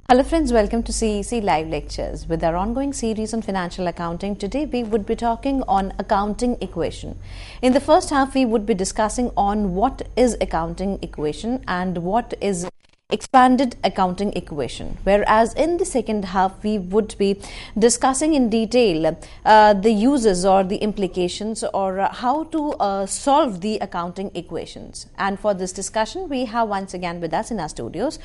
Hello friends, welcome to CEC Live Lectures. With our ongoing series on financial accounting, today we would be talking on accounting equation. In the first half, we would be discussing on what is accounting equation and what is expanded accounting equation, whereas in the second half we would be discussing in detail the uses or the implications or how to solve the accounting equations. And for this discussion, we have once again with us in our studios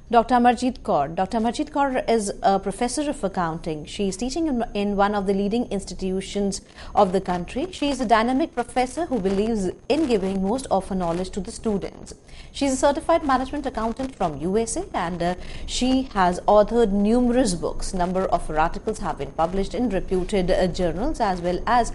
Dr. Amarjeet Kaur. Dr. Amarjeet Kaur is a professor of accounting. She is teaching in one of the leading institutions of the country. She is a dynamic professor who believes in giving most of her knowledge to the students. She is a certified management accountant from USA and she has authored numerous books. Number of her articles have been published in reputed journals, as well as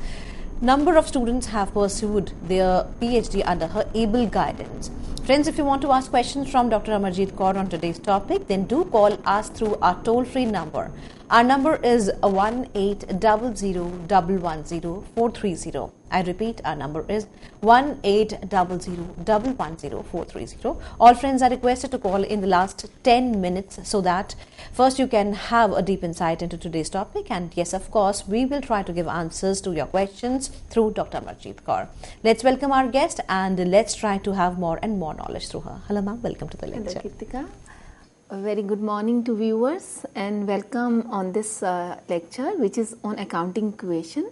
number of students have pursued their PhD under her able guidance. Friends, if you want to ask questions from Dr. Amarjeet Kaur on today's topic, then do call us through our toll-free number. Our number is 1-800-110-430. I repeat, our number is 1-800-110-430. All friends are requested to call in the last 10 minutes so that first you can have a deep insight into today's topic, and yes, of course, we will try to give answers to your questions through Dr. Amarjeet Kaur. Let's welcome our guest and let's try to have more and more knowledge through her. Hello ma'am, welcome to the lecture. Hello Kirtika. A very good morning to viewers and welcome on this lecture, which is on accounting equation.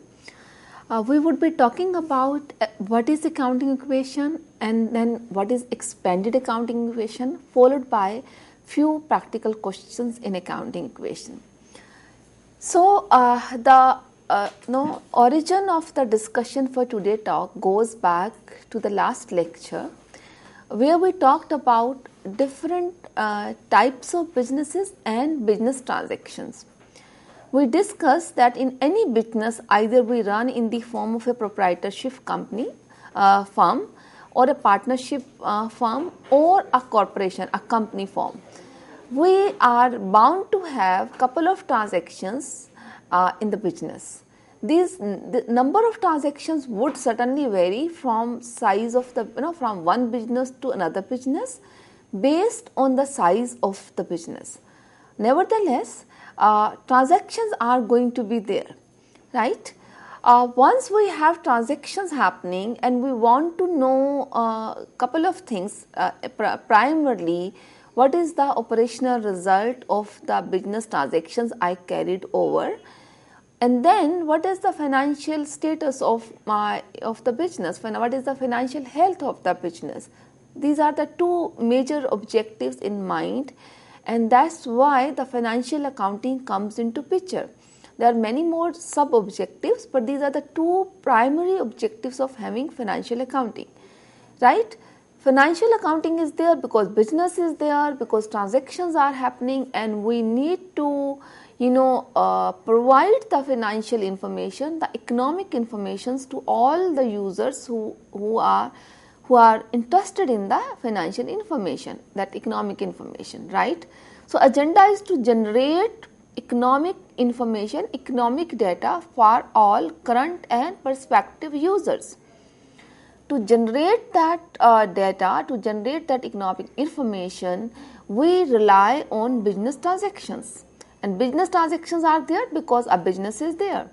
We would be talking about what is accounting equation and then what is expanded accounting equation, followed by few practical questions in accounting equation. So the origin of the discussion for today talk goes back to the last lecture, where we talked about different types of businesses and business transactions. We discussed that in any business, either we run in the form of a proprietorship company, firm, or a partnership firm, or a corporation, a company firm, we are bound to have couple of transactions in the business. The number of transactions would certainly vary from size of the, from one business to another business based on the size of the business. Nevertheless, transactions are going to be there, right? Once we have transactions happening and we want to know a couple of things, primarily, what is the operational result of the business transactions I carried over? And then what is the financial status of the business? What is the financial health of the business? These are the two major objectives in mind, and that's why the financial accounting comes into picture. There are many more sub-objectives, but these are the two primary objectives of having financial accounting, right? Financial accounting is there because business is there, because transactions are happening, and we need to provide the financial information, the economic informations to all the users who are interested in the financial information, that economic information, right? So agenda is to generate economic information, economic data for all current and prospective users. To generate that data, to generate that economic information, we rely on business transactions. And business transactions are there because a business is there,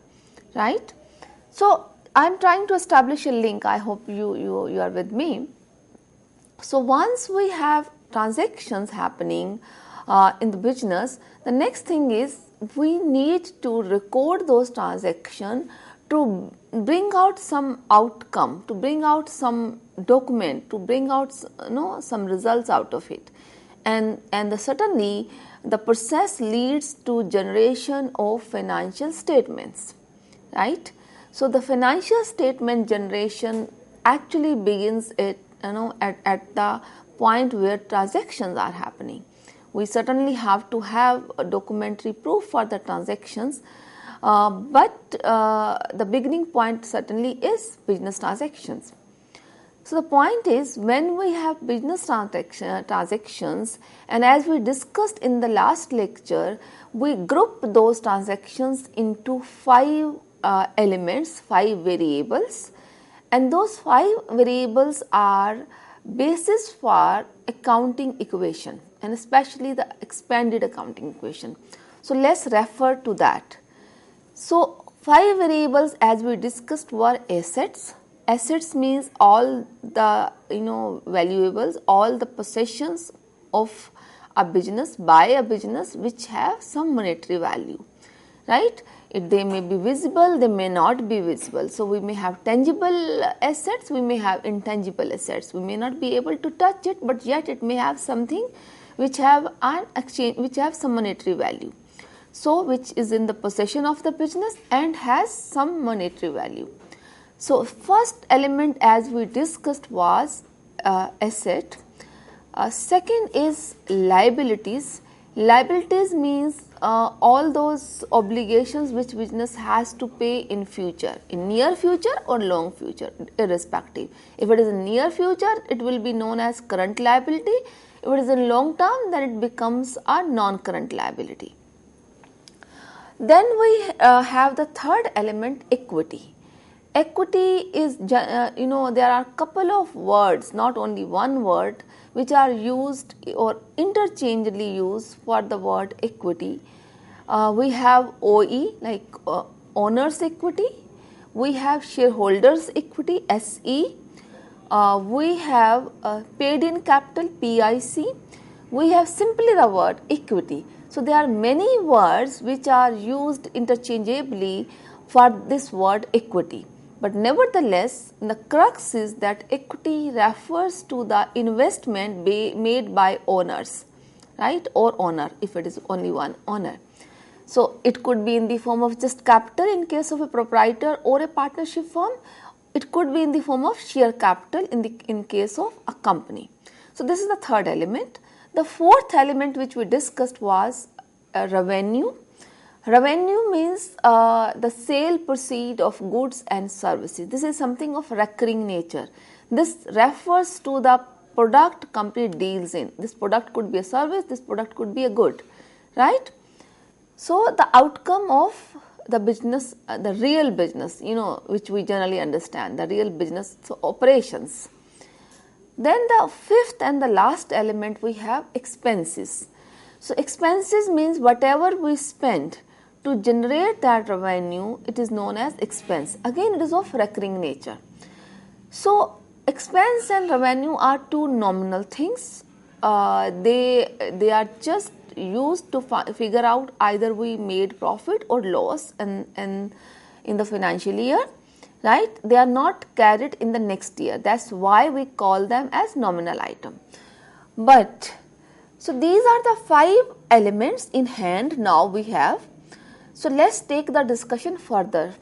right? So I am trying to establish a link. I hope you are with me. So once we have transactions happening in the business, the next thing is we need to record those transactions to bring out some outcome, to bring out some document, to bring out some results out of it. And certainly the process leads to generation of financial statements, right? So the financial statement generation actually begins at the point where transactions are happening. We certainly have to have a documentary proof for the transactions, but the beginning point certainly is business transactions. So the point is, when we have business transactions, and as we discussed in the last lecture, we group those transactions into 5 elements, 5 variables, and those 5 variables are basis for accounting equation, and especially the expanded accounting equation. So let's refer to that. So 5 variables as we discussed were assets. Assets means all the valuables, all the possessions of a business by a business which have some monetary value, right? They may be visible, they may not be visible. So we may have tangible assets, we may have intangible assets. We may not be able to touch it, but yet it may have something which have an exchange, which have some monetary value. So which is in the possession of the business and has some monetary value. So first element as we discussed was asset. Second is liabilities. Liabilities means all those obligations which business has to pay in future, in near future or long future, irrespective. If it is in near future, it will be known as current liability. If it is in long term, then it becomes a non-current liability. Then we have the third element, equity. Equity is, there are a couple of words, not only one word, which are used or interchangeably used for the word equity. We have OE, like owner's equity. We have shareholders' equity, SE. We have paid in capital, PIC. We have simply the word equity. So there are many words which are used interchangeably for this word equity. But nevertheless, the crux is that equity refers to the investment made by owners, right, or owner if it is only one owner. So it could be in the form of just capital in case of a proprietor or a partnership firm. It could be in the form of share capital in case of a company. So this is the third element. The fourth element which we discussed was revenue. Revenue means the sale proceed of goods and services. This is something of recurring nature. This refers to the product company deals in. This product could be a service, this product could be a good, right? So the outcome of the business, the real business, which we generally understand, the real business, so operations. Then the fifth and the last element we have expenses. So expenses means whatever we spend to generate that revenue, it is known as expense. Again, it is of recurring nature. So expense and revenue are two nominal things. They are just used to figure out either we made profit or loss in the financial year, right? They are not carried in the next year. That's why we call them as nominal item. But so these are the 5 elements in hand now we have. So let's take the discussion further.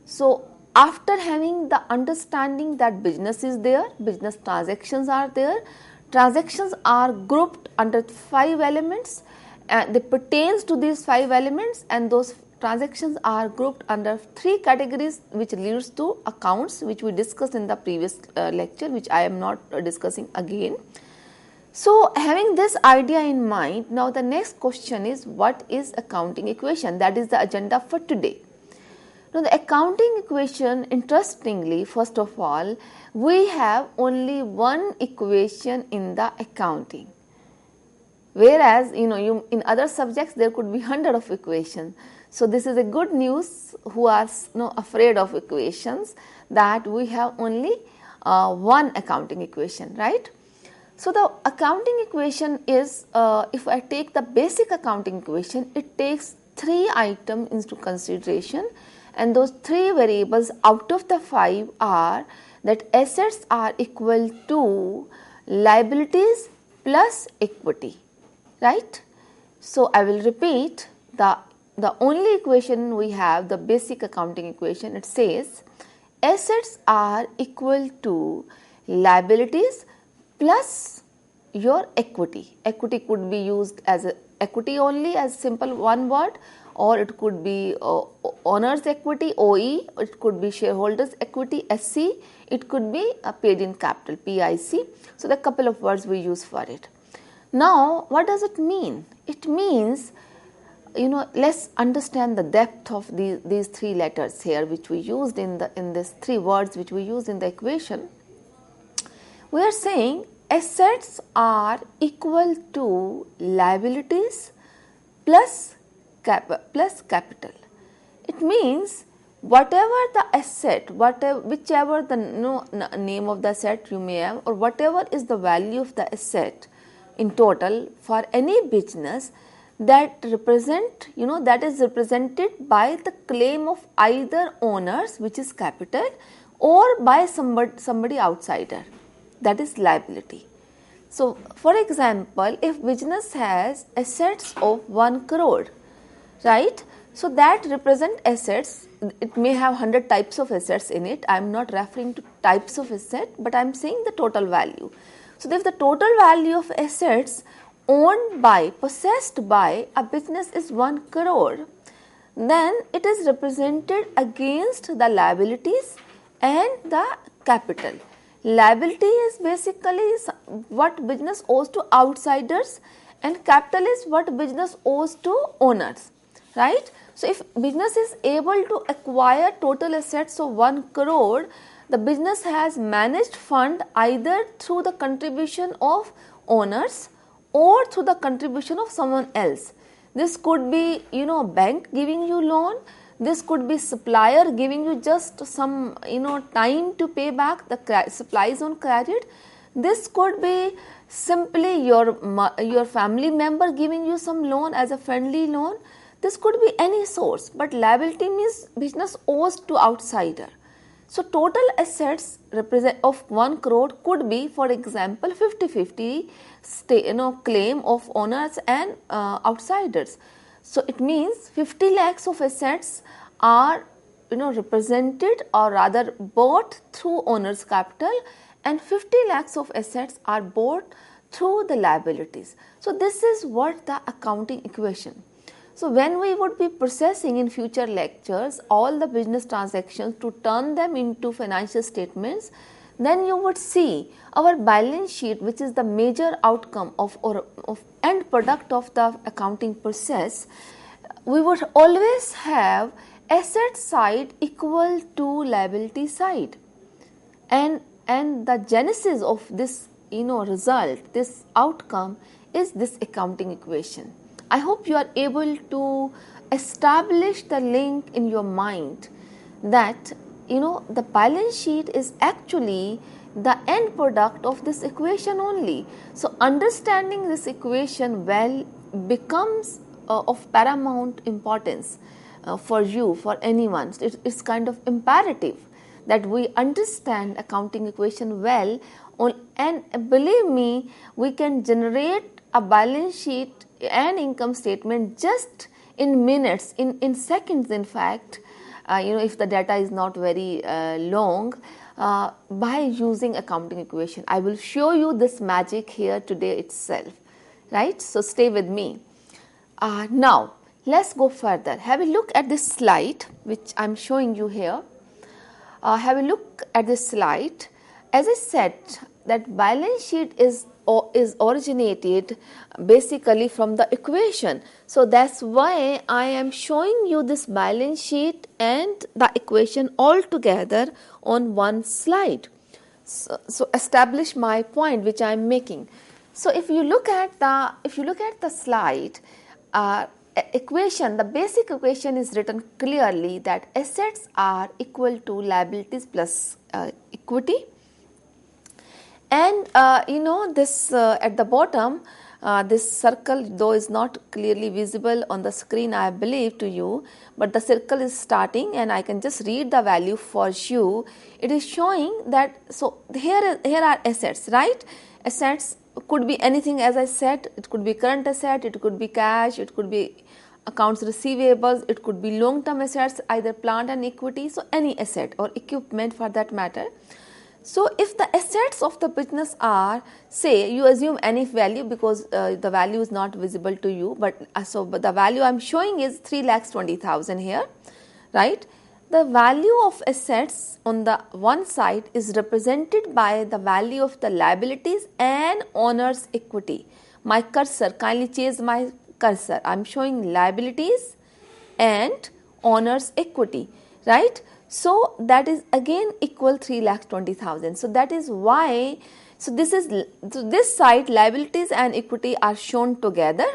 So after having the understanding that business is there, business transactions are there, transactions are grouped under 5 elements and they pertains to these 5 elements, and those transactions are grouped under 3 categories which leads to accounts, which we discussed in the previous lecture, which I am not discussing again. So having this idea in mind, now the next question is, what is accounting equation? That is the agenda for today. Now the accounting equation, interestingly, first of all, we have only one equation in the accounting. Whereas, in other subjects there could be 100 of equations. So this is a good news who are afraid of equations, that we have only one accounting equation, right? So the accounting equation is, if I take the basic accounting equation, it takes 3 items into consideration, and those 3 variables out of the 5 are that assets are equal to liabilities plus equity, right? So I will repeat, the only equation we have, the basic accounting equation, it says assets are equal to liabilities plus your equity. Equity could be used as equity only, as simple one word, or it could be owner's equity, OE, it could be shareholders equity, SC, it could be paid in capital, PIC. So the couple of words we use for it. Now what does it mean? It means, let's understand the depth of these 3 letters here which we used in this 3 words which we used in the equation. We are saying assets are equal to liabilities plus capital. It means whatever the asset, whichever the name of the asset you may have, or whatever is the value of the asset in total for any business, that that is represented by the claim of either owners, which is capital, or by somebody outsider, that is liability. So, for example, if business has assets of 1 crore, right? So, that represent assets. It may have 100 types of assets in it. I am not referring to types of asset, but I am saying the total value. So, if the total value of assets possessed by a business is 1 crore, then it is represented against the liabilities and the capital. Liability is basically what business owes to outsiders, and capital is what business owes to owners, right? So, if business is able to acquire total assets of 1 crore, the business has managed fund either through the contribution of owners or through the contribution of someone else. This could be, bank giving you loan. This could be supplier giving you just some, time to pay back the supplies on credit. This could be simply your family member giving you some loan as a friendly loan. This could be any source, but liability means business owes to outsider. So, total assets of 1 crore could be, for example, 50-50 claim of owners and outsiders. So, it means 50 lakhs of assets are represented, or rather bought through owners capital, and 50 lakhs of assets are bought through the liabilities. So, this is what the accounting equation. So, when we would be processing in future lectures all the business transactions to turn them into financial statements, then you would see our balance sheet, which is the major outcome of end product of the accounting process. We would always have asset side equal to liability side, and the genesis of this result, this outcome, is this accounting equation. I hope you are able to establish the link in your mind that the balance sheet is actually the end product of this equation only. So, understanding this equation well becomes of paramount importance for you, for anyone. It's kind of imperative that we understand accounting equation well, and believe me, we can generate a balance sheet and income statement just in minutes, in seconds in fact, if the data is not very long, by using accounting equation. I will show you this magic here today itself, right? So, stay with me. Now, let's go further. Have a look at this slide which I am showing you here. Have a look at this slide. As I said, that balance sheet is originated basically from the equation. So, that's why I am showing you this balance sheet and the equation all together on one slide. So establish my point which I am making. So, if you look at the slide, equation, the basic equation is written clearly that assets are equal to liabilities plus equity. And this at the bottom, this circle though is not clearly visible on the screen, I believe to you, but the circle is starting and I can just read the value for you. It is showing that, so here are assets, right? Assets could be anything, as I said. It could be current asset, it could be cash, it could be accounts receivables, it could be long term assets, either plant and equity, so any asset or equipment for that matter. So, if the assets of the business are, say, you assume any value because the value is not visible to you, but the value I am showing is 3,20,000 here, right? The value of assets on the one side is represented by the value of the liabilities and owner's equity. My cursor, kindly change my cursor. I am showing liabilities and owner's equity, right? So, that is again equal 3,20,000. So, that is why So this side, liabilities and equity are shown together.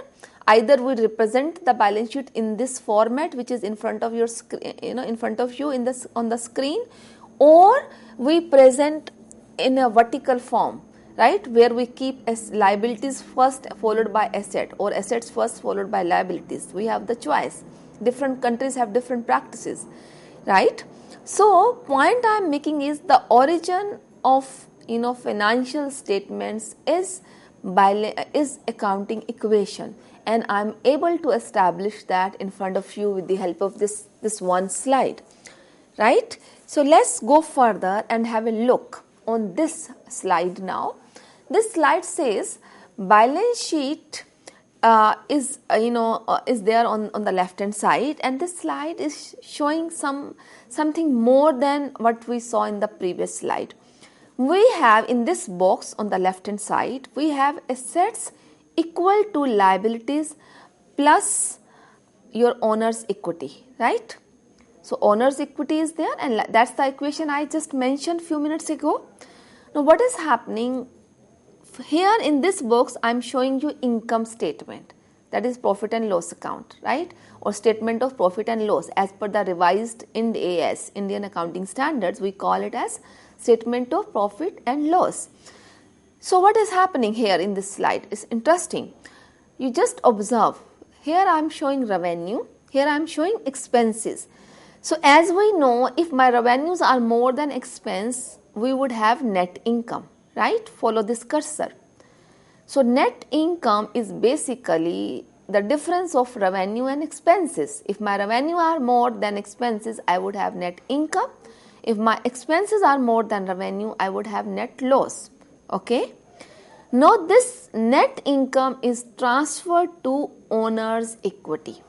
Either we represent the balance sheet in this format, which is in front of your screen, in front of you on the screen, or we present in a vertical form, right, where we keep liabilities first followed by asset, or assets first followed by liabilities. We have the choice. Different countries have different practices, right? So point I am making is the origin of financial statements is accounting equation, and I am able to establish that in front of you with the help of this one slide, right? So let's go further and have a look on this slide now. This slide says balance sheet is there on the left hand side, and this slide is showing something more than what we saw in the previous slide. We have in this box on the left hand side, we have assets equal to liabilities plus your owner's equity, right? So owner's equity is there, and that's the equation I just mentioned few minutes ago. Now what is happening here in this box? I'm showing you income statement, that is profit and loss account, right, or statement of profit and loss. As per the revised Ind AS, Indian Accounting Standards, we call it as statement of profit and loss. So what is happening here in this slide is interesting. You just observe, here I am showing revenue, here I am showing expenses. So as we know, if my revenues are more than expense, we would have net income, right? Follow this cursor. So net income is basically the difference of revenue and expenses. If my revenue are more than expenses, I would have net income. If my expenses are more than revenue, I would have net loss. Okay. Now this net income is transferred to owner's equity.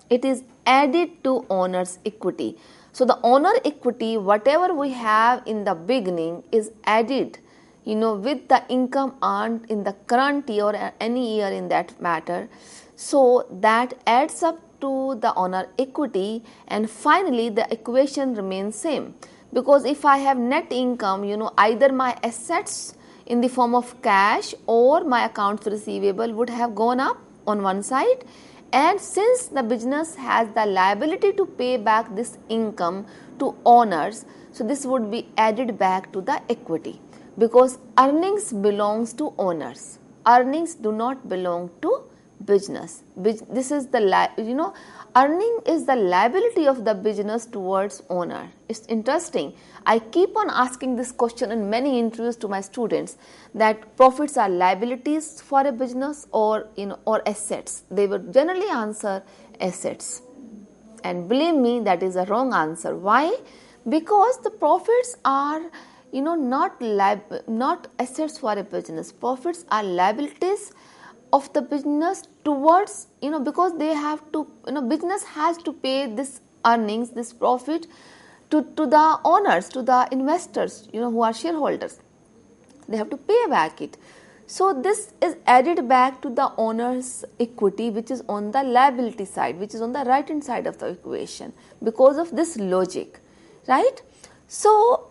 It is added to owner's equity. So the owner equity, whatever we have in the beginning, is added with the income earned in the current year or any year in that matter. So that adds up to the owner equity, and finally the equation remains same. Because if I have net income, either my assets in the form of cash or my accounts receivable would have gone up on one side, and since the business has the liability to pay back this income to owners, so this would be added back to the equity, because earnings belongs to owners. Earnings do not belong to business. This is the earning is the liability of the business towards owner. It's interesting. I keep on asking this question in many interviews to my students, that profits are liabilities for a business or assets. They would generally answer assets, and believe me, that is a wrong answer. Why? Because the profits are not assets for a business. Profits are liabilities of the business towards, because they have to, business has to pay this earnings, this profit to the owners, to the investors, who are shareholders. They have to pay back it. So this is added back to the owner's equity, which is on the liability side, which is on the right hand side of the equation, because of this logic, right? So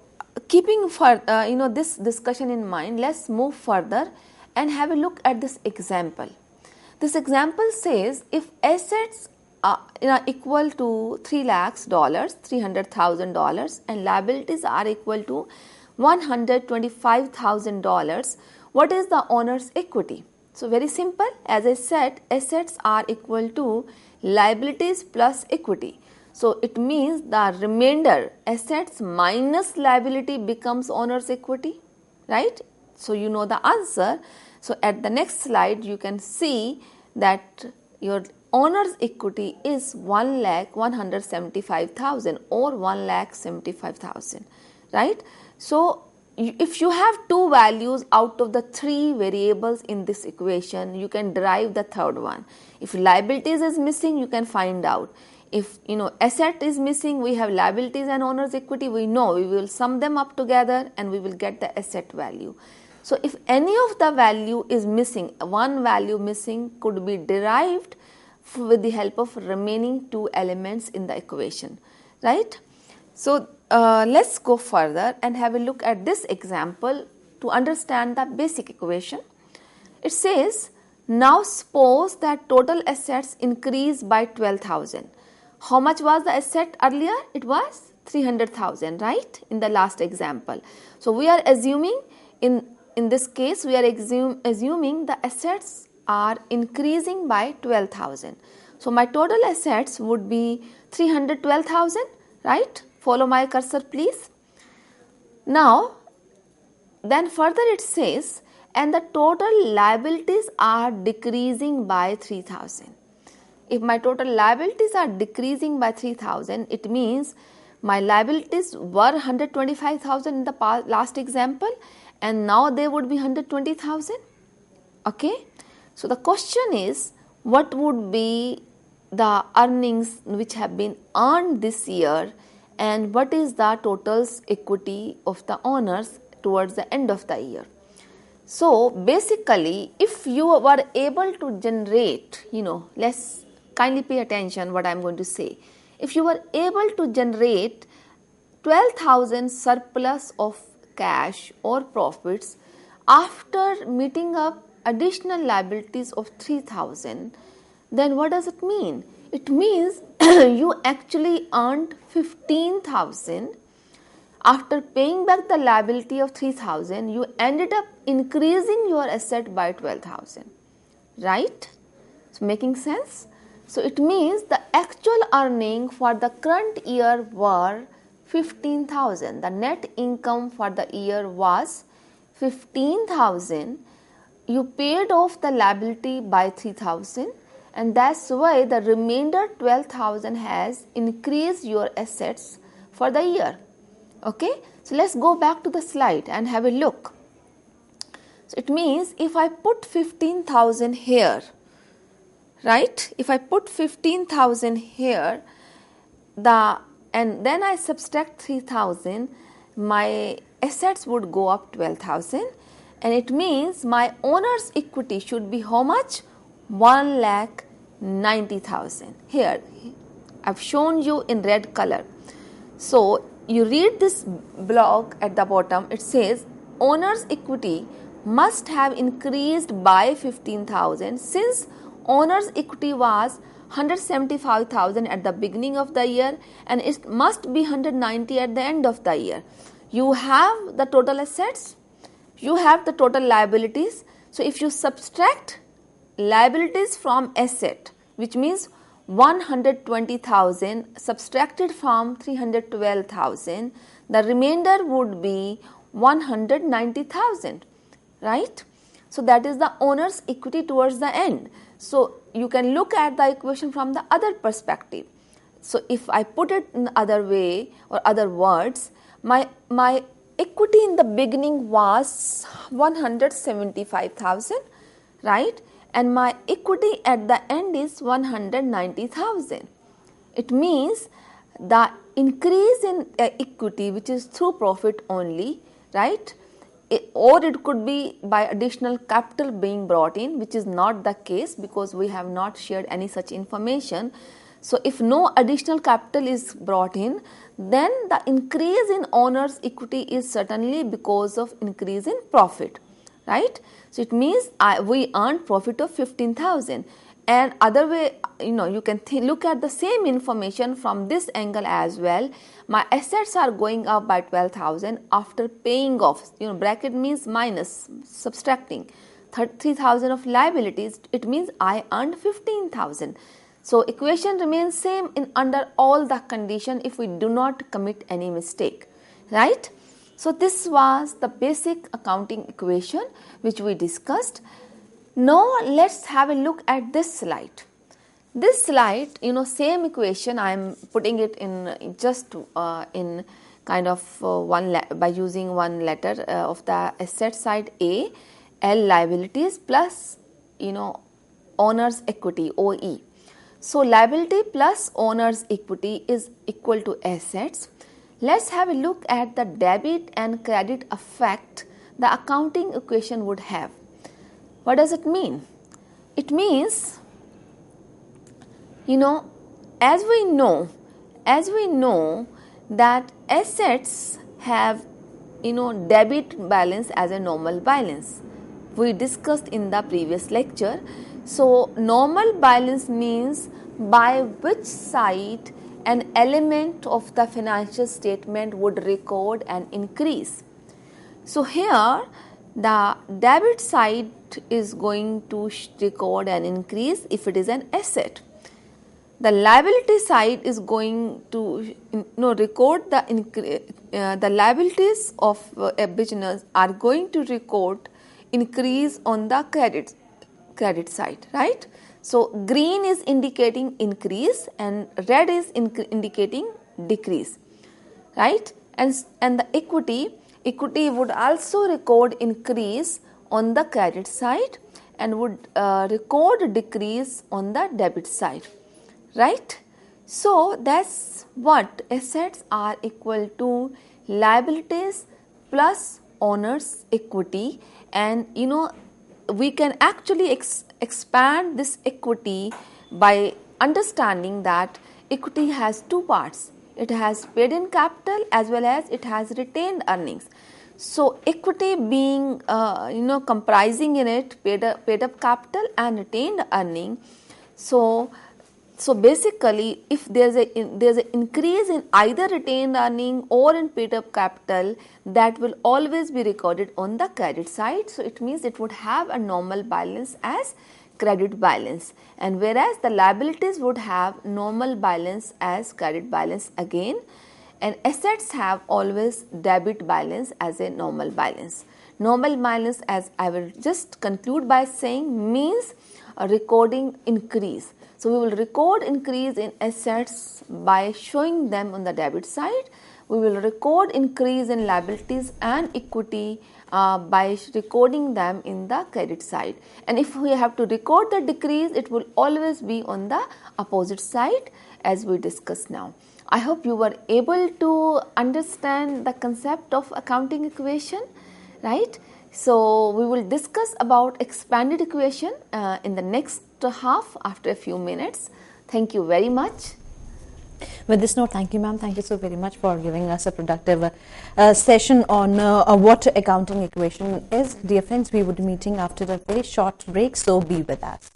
keeping this discussion in mind, let's move further and have a look at this example. This example says if assets are equal to $300,000, and liabilities are equal to $125,000, what is the owner's equity? So very simple. As I said, assets are equal to liabilities plus equity. So it means the remainder, assets minus liability, becomes owner's equity, right? So you know the answer. So at the next slide, you can see that your owner's equity is 1,175,000 or 1,75,000, right? So if you have two values out of the three variables in this equation, you can derive the third one. If liabilities is missing, you can find out. If asset is missing, we have liabilities and owner's equity, we know we will sum them up together and we will get the asset value. So if any of the value is missing, one value missing could be derived with the help of remaining two elements in the equation, right? So let's go further and have a look at this example to understand the basic equation. It says, now suppose that total assets increase by 12,000. How much was the asset earlier? It was 300,000, right? In the last example. So we are assuming in this case we are assuming the assets are increasing by 12,000. So my total assets would be 312,000, right? Follow my cursor please. Now then further it says, and the total liabilities are decreasing by 3,000. If my total liabilities are decreasing by 3,000, it means my liabilities were 125,000 in the last example and now they would be 120,000. Okay. So the question is, what would be the earnings which have been earned this year and what is the total equity of the owners towards the end of the year. So basically, if you were able to generate, let's kindly pay attention what I am going to say. If you were able to generate 12,000 surplus of cash or profits after meeting up additional liabilities of 3,000, then what does it mean? It means you actually earned 15,000. After paying back the liability of 3,000, you ended up increasing your asset by 12,000, right? So making sense? So it means the actual earning for the current year were 15,000. The net income for the year was 15,000. You paid off the liability by 3,000 and that's why the remainder 12,000 has increased your assets for the year. Okay, so let's go back to the slide and have a look. So it means if I put 15,000 here, right? If I put 15,000 here, and then I subtract 3,000, my assets would go up 12,000, and it means my owner's equity should be how much? 1,90,000. Here, I've shown you in red color. So you read this block at the bottom, it says owner's equity must have increased by 15,000 since owner's equity was 175,000 at the beginning of the year and it must be 190 at the end of the year. You have the total assets, you have the total liabilities. So if you subtract liabilities from asset, which means 120,000 subtracted from 312,000, the remainder would be 190,000, right? So that is the owner's equity towards the end. So you can look at the equation from the other perspective. So if I put it in the other way or other words, my equity in the beginning was 175,000, right? And my equity at the end is 190,000. It means the increase in equity, which is through profit only, right? Or it could be by additional capital being brought in, which is not the case because we have not shared any such information. So if no additional capital is brought in, then the increase in owner's equity is certainly because of increase in profit, right? So it means we earned profit of 15,000, and other way, you can look at the same information from this angle as well. My assets are going up by 12,000 after paying off, bracket means minus, subtracting 3,000 of liabilities. It means I earned 15,000. So equation remains same in under all the condition if we do not commit any mistake, right? So this was the basic accounting equation which we discussed. Now let's have a look at this slide. This slide, same equation, I am putting it in just in kind of by using one letter of the asset side A, L liabilities plus, owner's equity, OE. So liability plus owner's equity is equal to assets. Let's have a look at the debit and credit effect the accounting equation would have. What does it mean? It means, as we know that assets have debit balance as a normal balance. We discussed in the previous lecture. So normal balance means by which side an element of the financial statement would record an increase. So here the debit side is going to record an increase if it is an asset. The liability side is going to record the liabilities of a business are going to record increase on the credit side, right? So green is indicating increase and red is indicating decrease, right? And the equity would also record increase on the credit side and would record decrease on the debit side, right? So that's what assets are equal to liabilities plus owner's equity, and we can actually expand this equity by understanding that equity has two parts. It has paid in capital as well as it has retained earnings. So equity being comprising in it paid up capital and retained earning. So basically, if there's an increase in either retained earning or in paid up capital, that will always be recorded on the credit side. So it means it would have a normal balance as credit balance, and whereas the liabilities would have normal balance as credit balance again, and assets have always debit balance as a normal balance. Normal balance, as I will just conclude by saying, means recording increase. So we will record increase in assets by showing them on the debit side. We will record increase in liabilities and equity by recording them in the credit side. And if we have to record the decrease, it will always be on the opposite side, as we discussed now. I hope you were able to understand the concept of accounting equation, right? So we will discuss about expanded equation in the next half after a few minutes. Thank you very much. With this note, thank you, ma'am. Thank you so very much for giving us a productive session on what accounting equation is. Dear friends, we would be meeting after a very short break, so be with us.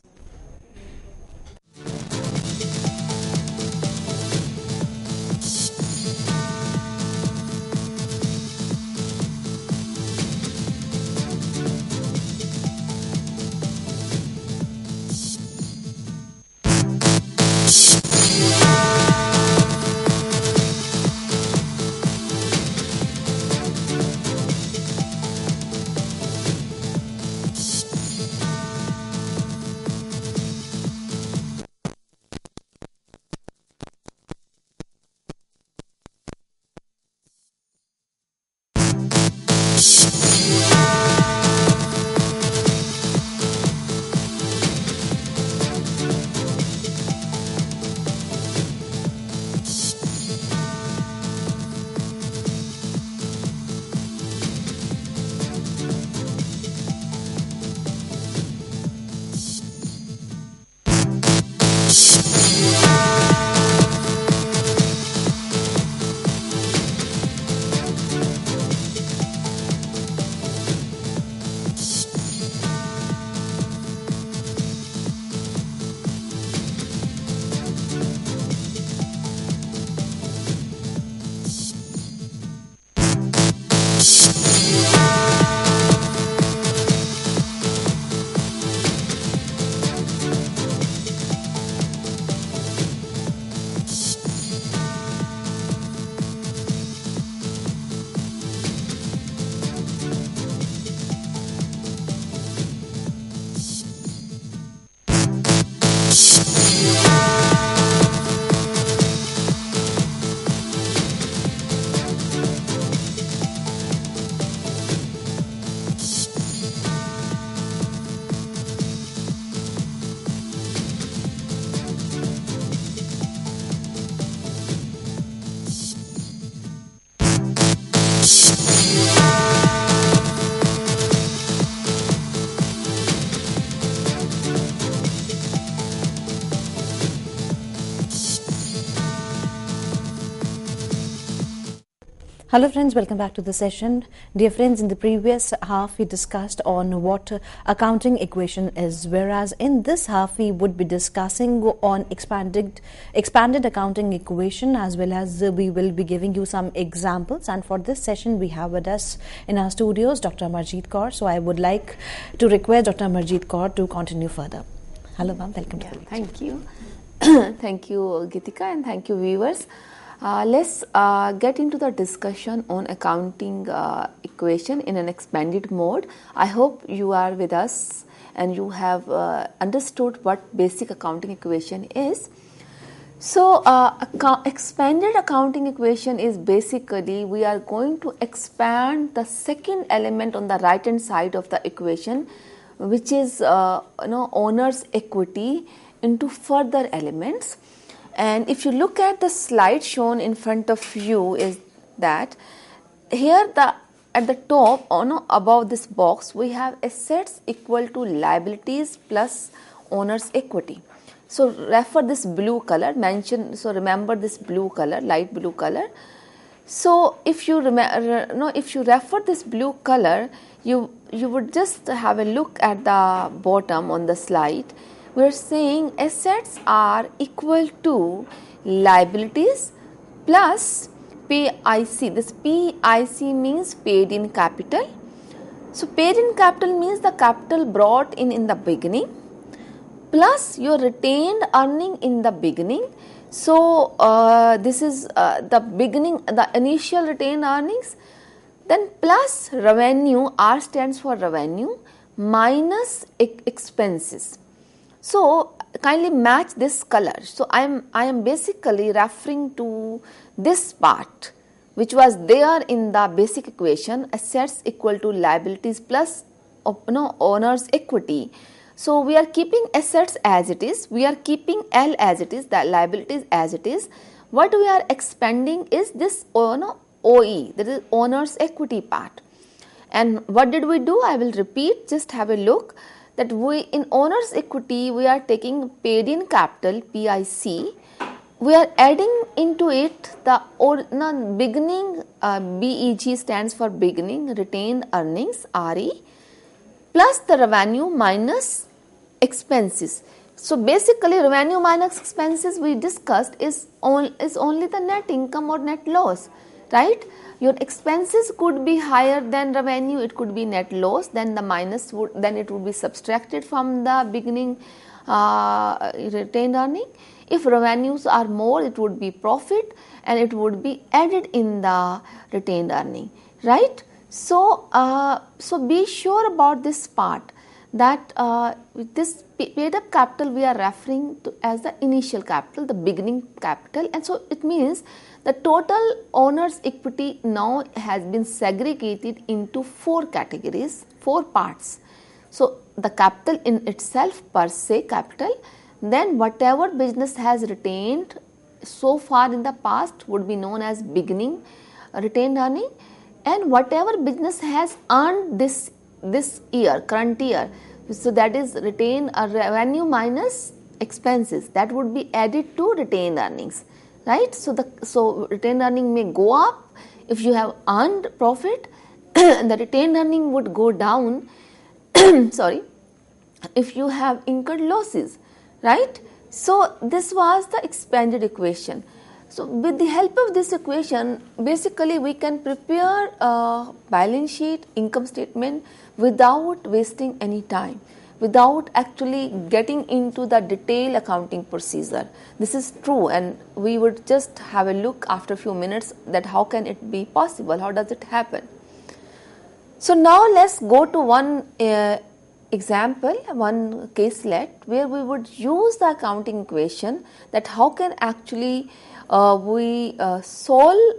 Hello friends, welcome back to the session. Dear friends, in the previous half we discussed on what accounting equation is, whereas in this half we would be discussing on expanded accounting equation, as well as we will be giving you some examples. And for this session we have with us in our studios Dr. Amarjeet Kaur. So I would like to request Dr. Amarjeet Kaur to continue further. Hello ma'am, welcome to the lecture. Thank you. Thank you Gitika, and thank you viewers. Let's get into the discussion on accounting equation in an expanded mode. I hope you are with us and you have understood what basic accounting equation is. So, expanded accounting equation is basically we are going to expand the second element on the right hand side of the equation, which is owner's equity, into further elements. And if you look at the slide shown in front of you, is that here at the top above this box we have assets equal to liabilities plus owner's equity. So refer this blue color remember this blue color, light blue color. So if you refer this blue color, you would just have a look at the bottom on the slide. We are saying assets are equal to liabilities plus PIC. This PIC means paid in capital. So paid in capital means the capital brought in the beginning plus your retained earning in the beginning. So this is the beginning, the initial retained earnings, then plus revenue. R stands for revenue minus expenses. So kindly match this color. So I am basically referring to this part which was there in the basic equation, assets equal to liabilities plus owner's equity. So we are keeping assets as it is, we are keeping L as it is, the liabilities as it is. What we are expanding is this OE, that is owner's equity part. And what did we do? I will repeat, just have a look. That we in owner's equity we are taking paid in capital PIC, we are adding into it the beginning, BEG stands for beginning, retained earnings RE, plus the revenue minus expenses. So basically revenue minus expenses we discussed is only the net income or net loss, right? Your expenses could be higher than revenue, it could be net loss, then the minus then it would be subtracted from the beginning retained earning. If revenues are more, it would be profit and it would be added in the retained earning, right? So so be sure about this part, that this paid up capital we are referring to as the initial capital, the beginning capital, and so it means the total owner's equity now has been segregated into 4 categories, 4 parts. So the capital in itself, per se capital, then whatever business has retained so far in the past would be known as beginning retained earning, and whatever business has earned this year, current year, so that is retained revenue minus expenses, that would be added to retained earnings, right? So retained earning may go up if you have earned profit and the retained earning would go down sorry, if you have incurred losses, right? So this was the expanded equation. So with the help of this equation, basically we can prepare a balance sheet, income statement without wasting any time, without actually getting into the detailed accounting procedure. This is true, and we would just have a look after a few minutes that how can it be possible, how does it happen. So now let's go to one example, one caselet where we would use the accounting equation, that how can actually we solve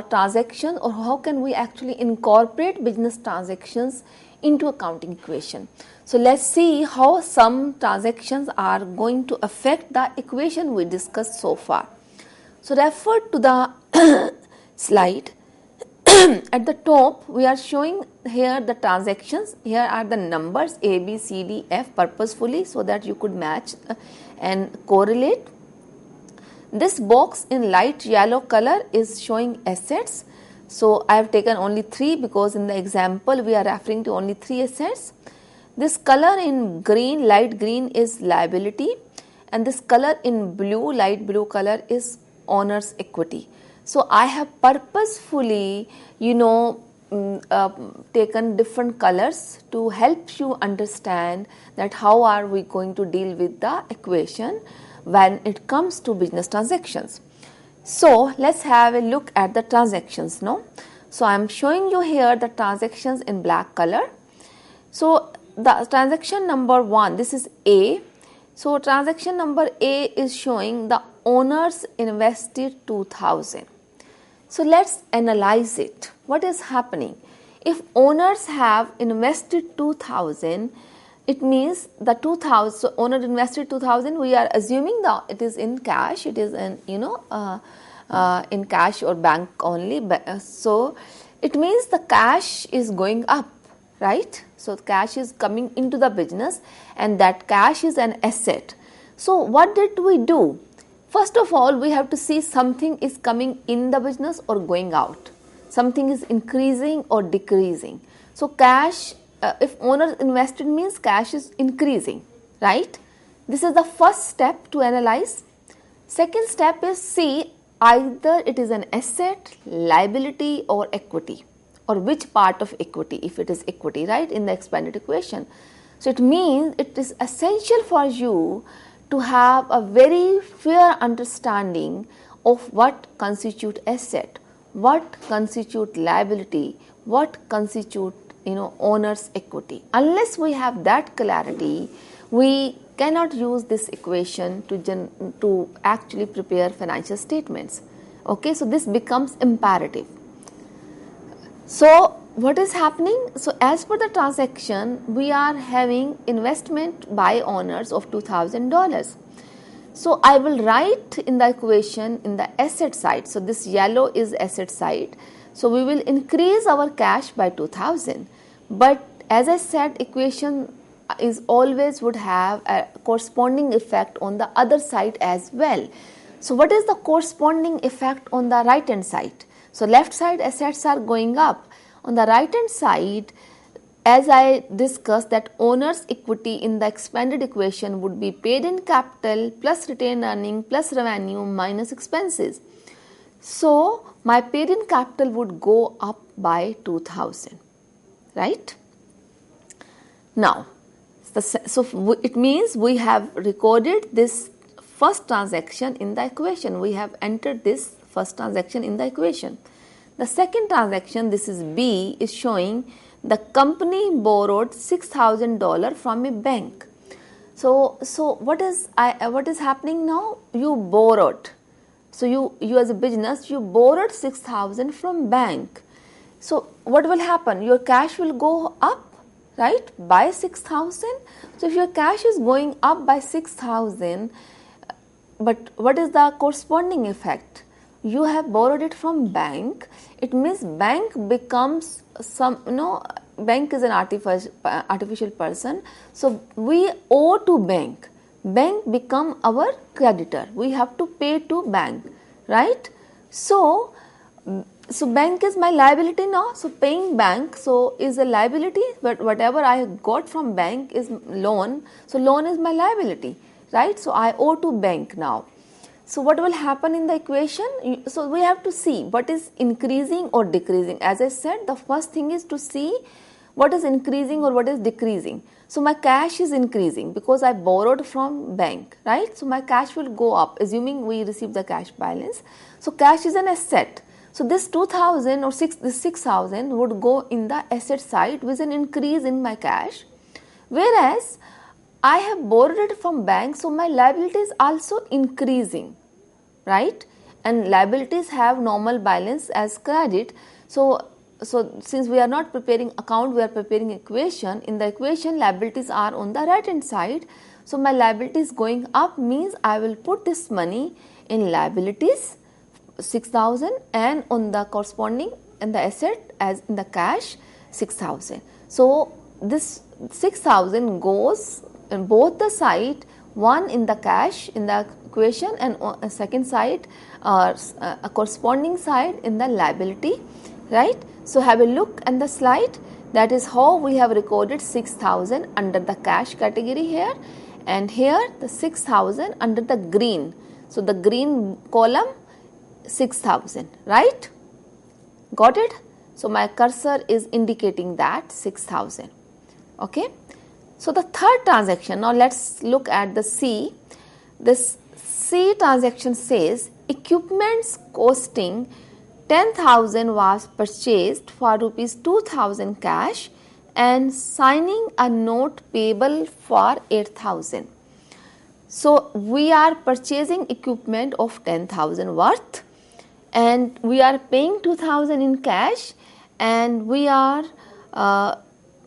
transaction, or how can we actually incorporate business transactions into accounting equation. So let's see how some transactions are going to affect the equation we discussed so far. So refer to the slide. At the top we are showing here the transactions. Here are the numbers A, B, C, D, F purposefully so that you could match and correlate. This box in light yellow color is showing assets. So I have taken only 3 because in the example we are referring to only 3 assets. This color in green, light green is liability, and this color in blue, light blue color is owner's equity. So I have purposefully, taken different colors to help you understand that how are we going to deal with the equation when it comes to business transactions. So let's have a look at the transactions now. So I am showing you here the transactions in black color. So the transaction number 1, this is A. So transaction number A is showing the owners invested 2000. So let's analyze it. What is happening? If owners have invested 2000, it means the 2000, so owner invested 2000, we are assuming that it is in cash, it is in, in cash or bank only. So it means the cash is going up, right? So cash is coming into the business and that cash is an asset. So what did we do? First of all, we have to see something is coming in the business or going out. Something is increasing or decreasing. So cash, if owners invested means cash is increasing, right? This is the first step to analyze. Second step is see either it is an asset, liability or equity, or which part of equity, if it is equity, right, in the expanded equation. So it means it is essential for you to have a very fair understanding of what constitute asset, what constitute liability, what constitute owner's equity. Unless we have that clarity, we cannot use this equation to actually prepare financial statements. Okay, so this becomes imperative. So what is happening? So as per the transaction, we are having investment by owners of $2000. So I will write in the equation in the asset side. So this yellow is asset side. So we will increase our cash by 2000. But as I said, equation is always would have a corresponding effect on the other side as well. So what is the corresponding effect on the right hand side? So left side assets are going up. On the right hand side, as I discussed, that owner's equity in the expanded equation would be paid in capital plus retained earning plus revenue minus expenses. So my paid in capital would go up by 2000, right? Now, so it means we have recorded this first transaction in the equation. We have entered this first transaction in the equation. The second transaction, this is B, is showing the company borrowed $6,000 from a bank. So what is happening now? You borrowed. So you as a business, you borrowed 6,000 from bank. So what will happen? Your cash will go up, right, by 6,000. So if your cash is going up by 6,000, but what is the corresponding effect? You have borrowed it from bank. It means bank becomes bank is an artificial person. So we owe to bank. Bank become our creditor. We have to pay to bank, right? So bank is my liability now. So paying bank is a liability, but whatever I got from bank is loan. So loan is my liability, right? So I owe to bank now. So what will happen in the equation? So we have to see what is increasing or decreasing. As I said, the first thing is to see what is increasing or what is decreasing. So my cash is increasing because I borrowed from bank, right? So my cash will go up, assuming we receive the cash balance. So cash is an asset. So this 2000 or this 6000 would go in the asset side with an increase in my cash. Whereas I have borrowed it from bank, so my liability is also increasing, right? And liabilities have normal balance as credit. So since we are not preparing account, we are preparing equation. In the equation, liabilities are on the right hand side. So my liabilities going up means I will put this money in liabilities, 6,000, and on the corresponding in the asset as in the cash, 6,000. So this 6,000 goes in both the side, one in the cash in the equation and a second side a corresponding side in the liability right? So have a look at the slide. That is how we have recorded 6,000 under the cash category here, and here the 6,000 under the green. So the green column 6,000, right? Got it? So my cursor is indicating that 6,000. Okay. So the third transaction, now let's look at the C. This C transaction says equipments costing 10,000 was purchased for rupees 2,000 cash and signing a note payable for 8,000. So we are purchasing equipment of 10,000 worth, and we are paying 2,000 in cash, and we are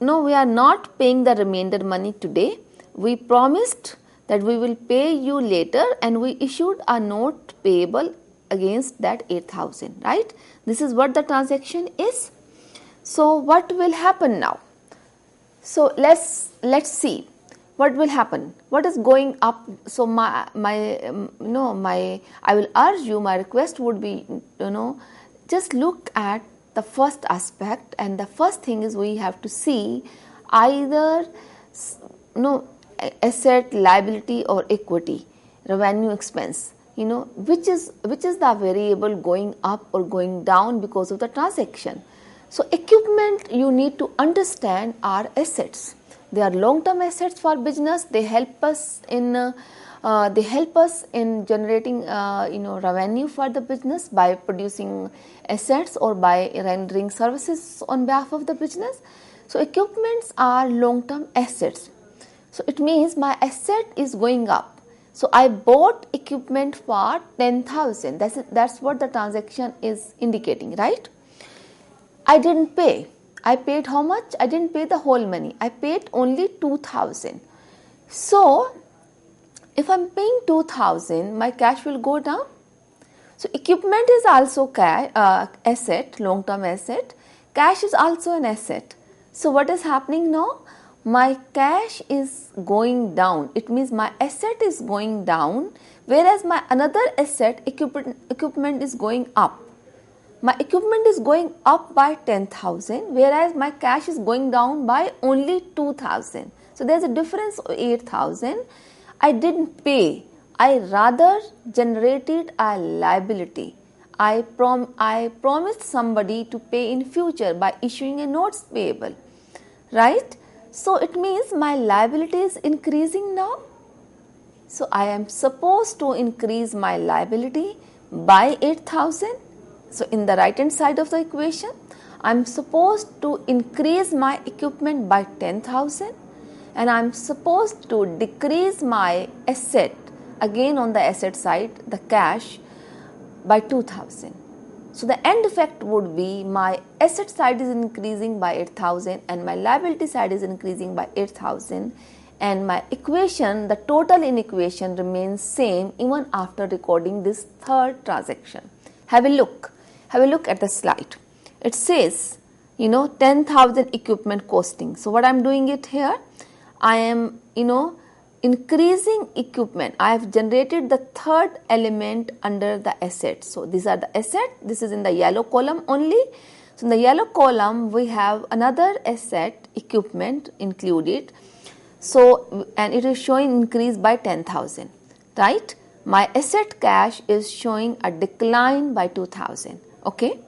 not paying the remainder money today. We promised that we will pay you later, and we issued a note payable against that 8,000, right? This is what the transaction is. So what will happen now? So let's see what will happen. What is going up? So I will urge you, my request would be, just look at the first aspect, and the first thing is we have to see either asset, liability or equity, revenue, expense, which is the variable going up or going down because of the transaction. So equipment, you need to understand, are assets. They are long-term assets for business. They help us in generating revenue for the business by producing assets or by rendering services on behalf of the business. So equipments are long-term assets. So it means my asset is going up. So I bought equipment for 10,000. That's what the transaction is indicating, right? I didn't pay. I paid how much? I didn't pay the whole money. I paid only 2,000. So if I'm paying 2,000, my cash will go down. So equipment is also asset, long-term asset. Cash is also an asset. So what is happening now? My cash is going down. It means my asset is going down, whereas my another asset, equipment is going up. My equipment is going up by 10,000, whereas my cash is going down by only 2,000. So there's a difference of 8,000. I didn't pay. I rather generated a liability. I promised somebody to pay in future by issuing a notes payable, right? So it means my liability is increasing now. So I am supposed to increase my liability by 8,000. So in the right hand side of the equation, I am supposed to increase my equipment by 10,000, and I am supposed to decrease my asset, again on the asset side, the cash, by 2,000. So the end effect would be my asset side is increasing by 8,000 and my liability side is increasing by 8,000, and my equation, the total in equation, remains same even after recording this third transaction. Have a look at the slide. It says 10,000 equipment costing. So what I am doing it here, I am increasing equipment. I have generated the third element under the asset. So these are the asset. This is in the yellow column only. So in the yellow column we have another asset, equipment included. So and it is showing increase by 10,000, right? My asset cash is showing a decline by 2,000. Okay,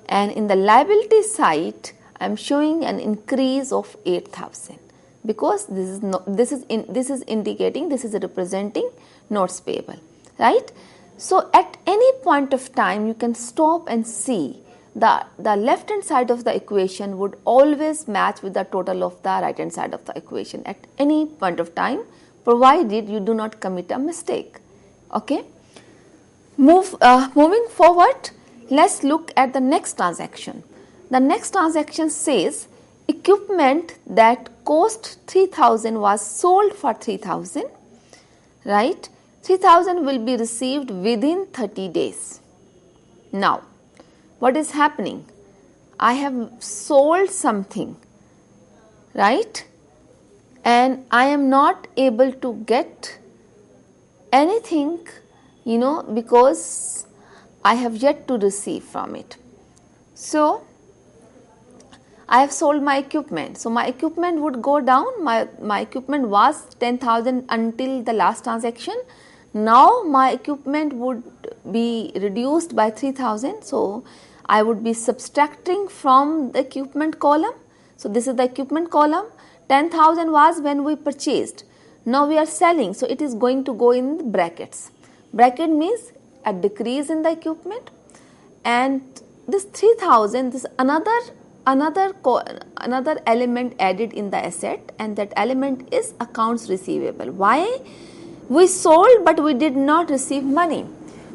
and in the liability side I am showing an increase of 8,000, because this is representing notes payable, right? So at any point of time you can stop and see the left hand side of the equation would always match with the total of the right hand side of the equation at any point of time, provided you do not commit a mistake. Okay, moving forward, let's look at the next transaction. The next transaction says equipment that cost 3,000 was sold for 3,000, right? 3,000 will be received within 30 days. Now, what is happening? I have sold something, right? And I am not able to get anything, because I have yet to receive from it. So I have sold my equipment. So my equipment would go down. My equipment was 10,000 until the last transaction. Now my equipment would be reduced by 3,000. So I would be subtracting from the equipment column. So this is the equipment column. 10,000 was when we purchased. Now we are selling. So it is going to go in the brackets. Bracket means a decrease in the equipment, and this 3,000, this another element added in the asset, and that element is accounts receivable. Why? We sold but we did not receive money.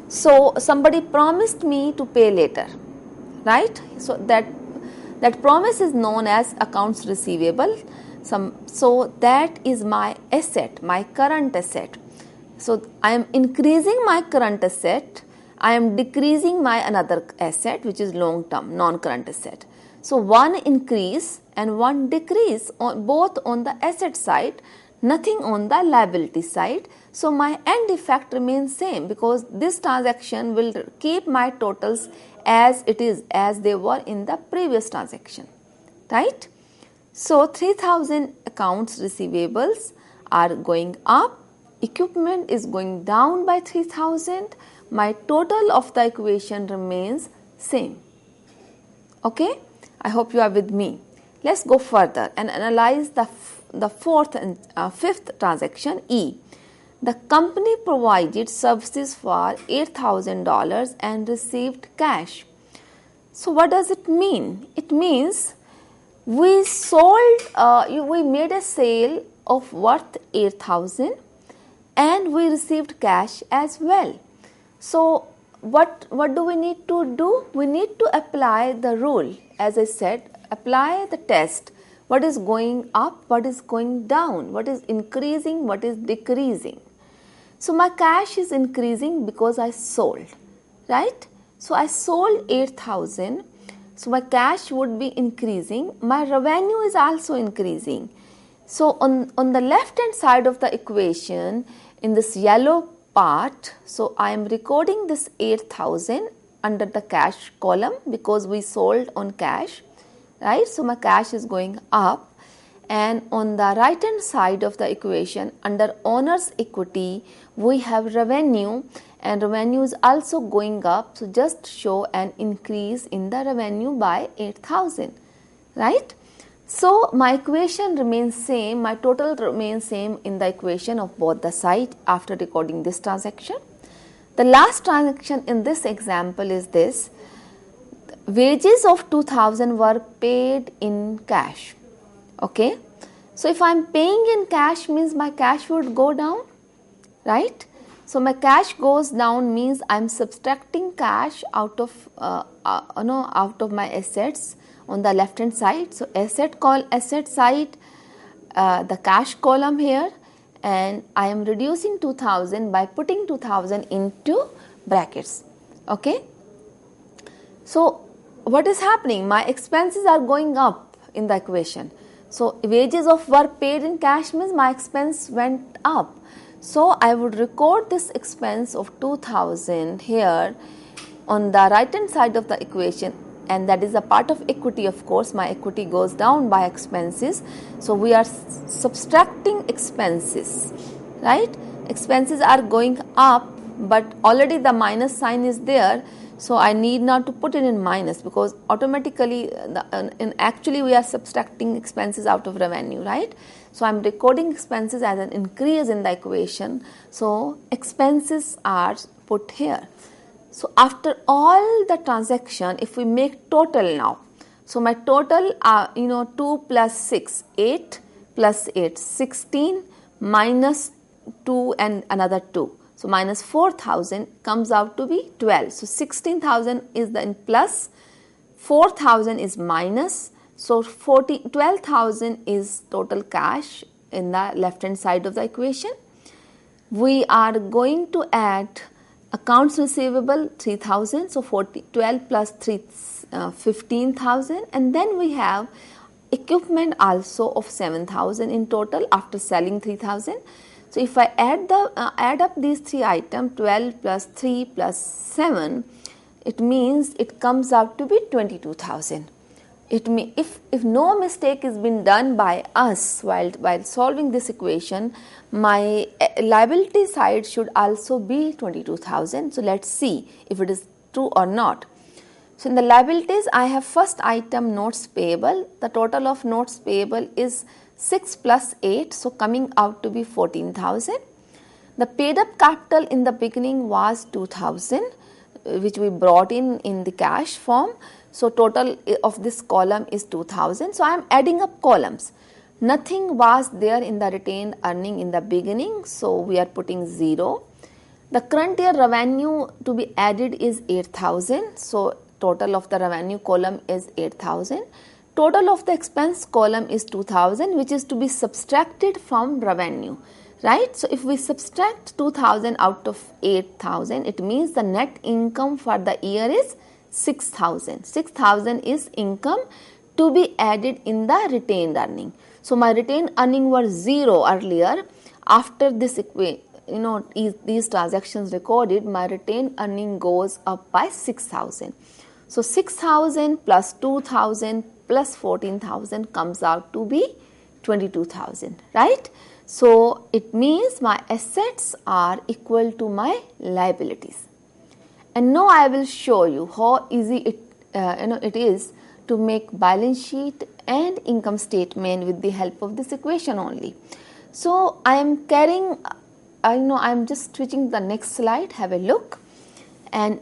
So somebody promised me to pay later, right? So that promise is known as accounts receivable. So that is my asset, my current asset. So I am increasing my current asset, I am decreasing my another asset, which is long term non-current asset. So one increase and one decrease both on the asset side, nothing on the liability side. So my end effect remains same, because this transaction will keep my totals as it is, as they were in the previous transaction, right? So 3,000 accounts receivables are going up, equipment is going down by 3,000, my total of the equation remains same. Okay, I hope you are with me. Let's go further and analyze the fourth and fifth transaction, E. The company provided services for $8,000 and received cash. So what does it mean? It means we sold, we made a sale of worth 8,000 and we received cash as well. So what do we need to do? We need to apply the rule. As I said, apply the test. What is going up, what is going down, what is increasing, what is decreasing. So my cash is increasing because I sold, right? So I sold 8,000. So my cash would be increasing. My revenue is also increasing. So on the left hand side of the equation, in this yellow part, so I am recording this 8,000 under the cash column because we sold on cash, right? So my cash is going up. And on the right hand side of the equation, under owner's equity, we have revenue, and revenue is also going up. So just show an increase in the revenue by 8,000, right? So my equation remains same, my total remains same in the equation of both the sides after recording this transaction. The last transaction in this example is this: wages of 2,000 were paid in cash. Okay, so if I am paying in cash means my cash would go down, right? So my cash goes down means I am subtracting cash out of my assets on the left hand side. So asset side, the cash column here, and I am reducing 2,000 by putting 2,000 into brackets. Okay. So what is happening? My expenses are going up in the equation. So wages were paid in cash means my expense went up. So I would record this expense of 2,000 here on the right hand side of the equation, and that is a part of equity. Of course, my equity goes down by expenses. So we are subtracting expenses, right? Expenses are going up, but already the minus sign is there. So I need not to put it in minus, because automatically actually we are subtracting expenses out of revenue, right? So I am recording expenses as an increase in the equation. So expenses are put here. So after all the transaction, if we make total now, so my total 2 plus 6, 8 plus 8, 16 minus 2 and another 2. So minus 4,000 comes out to be 12. So 16,000 is the in plus, 4,000 is minus. So 12,000 is total cash in the left hand side of the equation. We are going to add accounts receivable 3,000. So 12 plus 3, 15,000, and then we have equipment also of 7,000 in total after selling 3,000. So if I add up these three items, 12 plus 3 plus 7, it means it comes out to be 22,000. if no mistake is been done by us while solving this equation, my liability side should also be 22,000. So let's see if it is true or not. So in the liabilities, I have first item notes payable. The total of notes payable is 6 plus 8, so coming out to be 14,000. The paid up capital in the beginning was 2,000, which we brought in the cash form. So total of this column is 2,000. So I am adding up columns. Nothing was there in the retained earning in the beginning, so we are putting 0. The current year revenue to be added is 8,000. So total of the revenue column is 8,000. Total of the expense column is 2,000, which is to be subtracted from revenue, right? So if we subtract 2,000 out of 8,000, it means the net income for the year is 6,000. 6,000 is income to be added in the retained earning. So my retained earning was 0 earlier. After this these transactions recorded, my retained earning goes up by 6,000. So 6,000 plus 2,000 plus 14,000 comes out to be 22,000, right? So it means my assets are equal to my liabilities. And now I will show you how easy it is to make balance sheet and income statement with the help of this equation only. So I am carrying, I am just switching the next slide. Have a look, and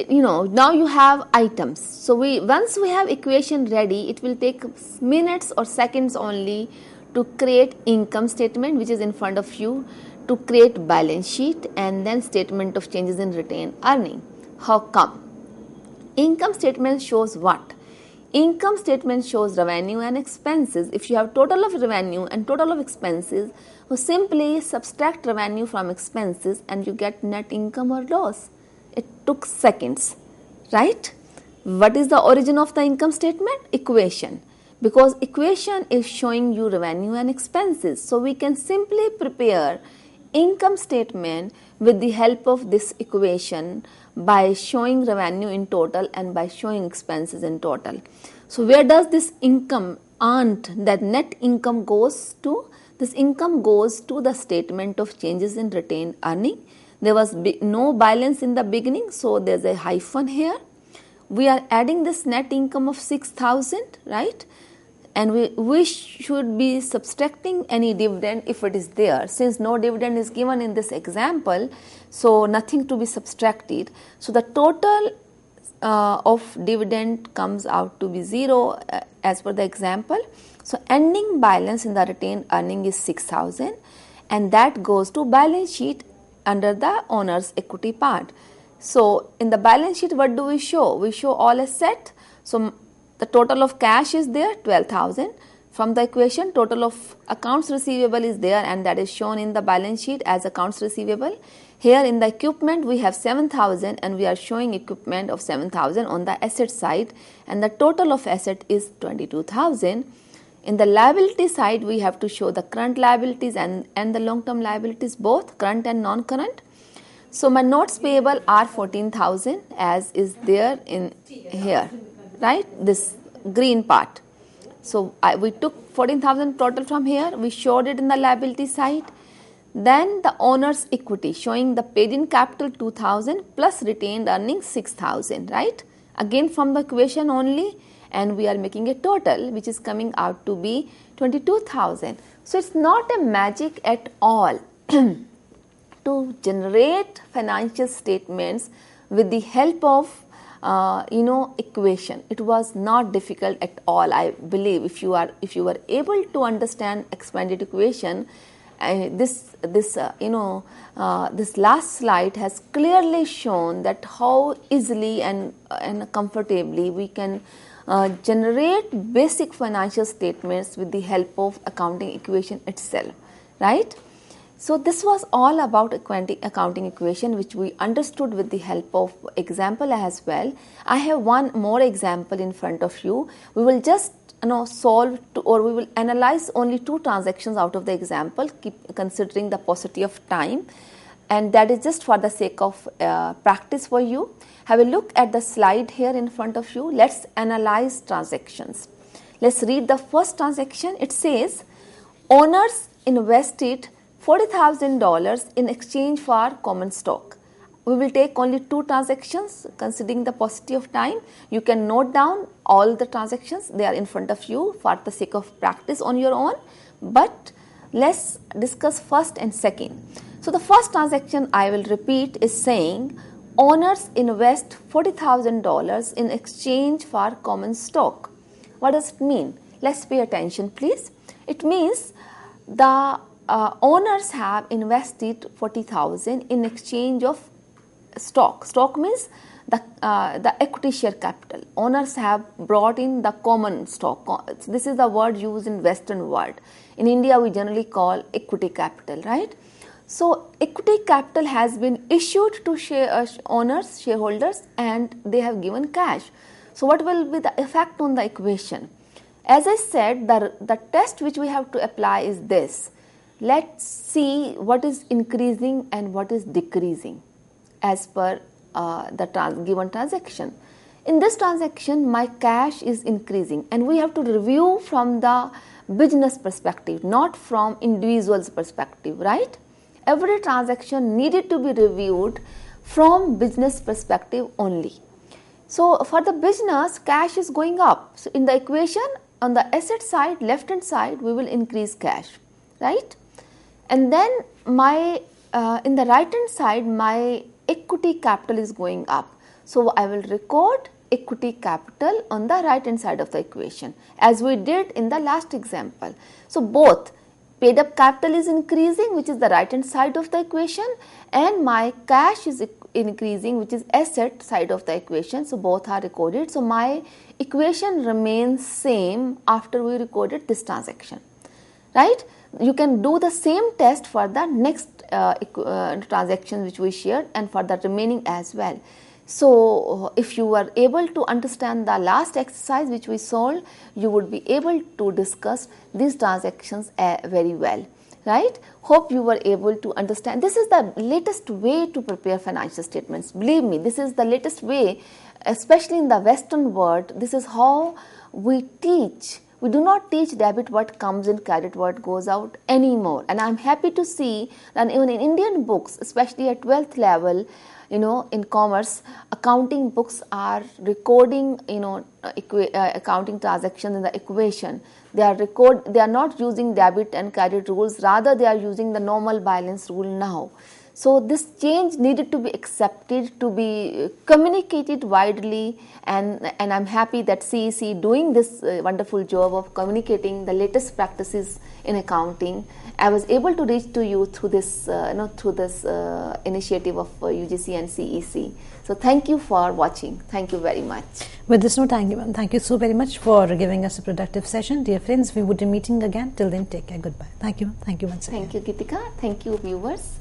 now you have items. So once we have equation ready, it will take minutes or seconds only to create income statement, which is in front of you, to create balance sheet, and then statement of changes in retained earning. How come? Income statement shows what? Income statement shows revenue and expenses. If you have total of revenue and total of expenses, you simply subtract revenue from expenses and you get net income or loss. It took seconds, right? What is the origin of the income statement? Equation. Because equation is showing you revenue and expenses. So we can simply prepare income statement with the help of this equation by showing revenue in total and by showing expenses in total. So where does this income earned, that net income goes to? This income goes to the statement of changes in retained earning. There was no balance in the beginning, so there's a hyphen here. We are adding this net income of 6,000, right? And we should be subtracting any dividend if it is there. Since no dividend is given in this example, so nothing to be subtracted. So the total of dividend comes out to be 0 as per the example. So ending balance in the retained earning is 6,000, and that goes to balance sheet under the owner's equity part. So in the balance sheet, what do we show? We show all assets. So the total of cash is there, 12,000. From the equation, total of accounts receivable is there, and that is shown in the balance sheet as accounts receivable. Here in the equipment, we have 7,000, and we are showing equipment of 7,000 on the asset side, and the total of asset is 22,000. In the liability side, we have to show the current liabilities and the long-term liabilities, both current and non-current. So my notes payable are 14,000 as is there in here, right? This green part. So we took 14,000 total from here. We showed it in the liability side. Then the owner's equity showing the paid in capital 2,000 plus retained earnings 6,000, right? Again from the equation only, and we are making a total which is coming out to be 22,000. So it's not a magic at all to generate financial statements with the help of equation. It was not difficult at all. I believe if you were able to understand expanded equation, this last slide has clearly shown that how easily and comfortably we can generate basic financial statements with the help of accounting equation itself, right? So this was all about accounting equation, which we understood with the help of example as well. I have one more example in front of you. We will just solve or we will analyze only 2 transactions out of the example, keep considering the paucity of time. and that is just for the sake of practice for you. Have a look at the slide here in front of you. Let's analyze transactions. Let's read the first transaction. It says owners invested $40,000 in exchange for common stock. We will take only 2 transactions considering the paucity of time. You can note down all the transactions. They are in front of you for the sake of practice on your own. But let's discuss first and second. So the first transaction I will repeat is saying owners invest $40,000 in exchange for common stock. What does it mean? Let's pay attention, please. It means the owners have invested $40,000 in exchange of stock. Stock means the equity share capital. Owners have brought in the common stock. This is the word used in Western world. In India, we generally call equity capital, right? So equity capital has been issued to owners, shareholders, and they have given cash. So what will be the effect on the equation? As I said, the test which we have to apply is this. Let's see what is increasing and what is decreasing as per the given transaction. In this transaction, my cash is increasing, and we have to review from the business perspective, not from individual's perspective, right? Every transaction needed to be reviewed from business perspective only. So for the business, cash is going up. So in the equation, on the asset side, left hand side, we will increase cash, right? And then in the right hand side, my equity capital is going up. So I will record equity capital on the right hand side of the equation, as we did in the last example. So both paid up capital is increasing, which is the right hand side of the equation, and my cash is increasing, which is asset side of the equation. So both are recorded. So my equation remains same after we recorded this transaction, right? You can do the same test for the next transaction which we shared, and for the remaining as well. So if you were able to understand the last exercise which we solved, you would be able to discuss these transactions very well, right? Hope you were able to understand. This is the latest way to prepare financial statements. Believe me, this is the latest way, especially in the Western world. This is how we teach. We do not teach debit what comes in, credit what goes out anymore. And I'm happy to see that even in Indian books, especially at 12th level, in commerce, accounting books are recording, accounting transactions in the equation. They are not using debit and credit rules. Rather, they are using the normal balance rule now. So this change needed to be accepted, to be communicated widely, and I'm happy that CEC doing this wonderful job of communicating the latest practices in accounting. I was able to reach to you through this initiative of UGC and CEC. So thank you for watching. Thank you very much. With this note, thank you, ma'am. Thank you so very much for giving us a productive session. Dear friends, we would be meeting again. Till then, take care. Goodbye. Thank you. Thank you once again. Thank you, Gitika. Thank you, viewers.